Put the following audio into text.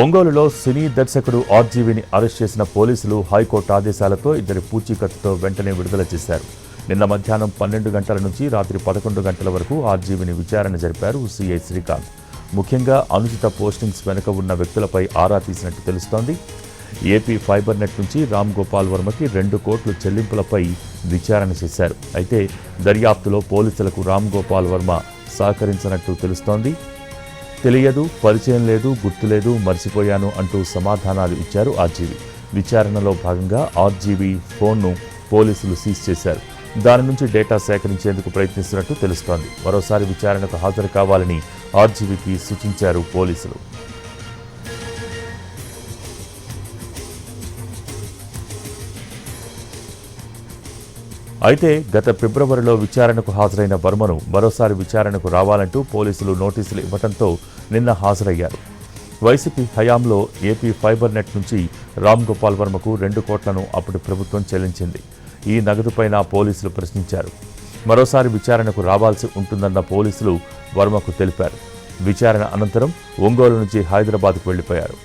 ఒంగోలులో సినీ దర్శకుడు ఆర్జీవీని అరెస్ట్ చేసిన పోలీసులు హైకోర్టు ఆదేశాలతో ఇద్దరి పూచీకత్తుతో వెంటనే విడుదల చేశారు. నిన్న మధ్యాహ్నం 12 గంటల నుంచి రాత్రి 11 గంటల వరకు ఆర్జీవీని విచారణ జరిపారు సీఐ శ్రీకాంత్. ముఖ్యంగా అనుచిత పోస్టింగ్స్ వెనుక ఉన్న వ్యక్తులపై ఆరా తీసినట్టు తెలుస్తోంది. ఏపీ ఫైబర్ నెట్ నుంచి రామ్ గోపాల్ వర్మకి 2 కోట్ల చెల్లింపులపై విచారణ చేశారు. అయితే దర్యాప్తులో పోలీసులకు రామ్ గోపాల్ వర్మ సహకరించినట్టు తెలుస్తోంది. తెలియదు, పరిచయం లేదు, గుర్తులేదు, మర్చిపోయాను అంటూ సమాధానాలు ఇచ్చారు ఆర్జీవీ. విచారణలో భాగంగా ఆర్జీవీ ఫోన్ను పోలీసులు సీజ్ చేశారు. దాని నుంచి డేటా సేకరించేందుకు ప్రయత్నిస్తున్నట్టు తెలుస్తోంది. మరోసారి విచారణకు హాజరు కావాలని ఆర్జీవీకి సూచించారు పోలీసులు. అయితే గత ఫిబ్రవరిలో విచారణకు హాజరైన వర్మను మరోసారి విచారణకు రావాలంటూ పోలీసులు నోటీసులు ఇవ్వడంతో నిన్న హాజరయ్యారు. వైసీపీ హయాంలో ఏపీ ఫైబర్ నెట్ నుంచి రామ్ గోపాల్ వర్మకు 2 కోట్లను అప్పటి ప్రభుత్వం చెల్లించింది. ఈ నగదుపైన పోలీసులు ప్రశ్నించారు. మరోసారి విచారణకు రావాల్సి ఉంటుందన్న పోలీసులు వర్మకు తెలిపారు. విచారణ అనంతరం ఒంగోలు నుంచి హైదరాబాద్కు వెళ్లిపోయారు.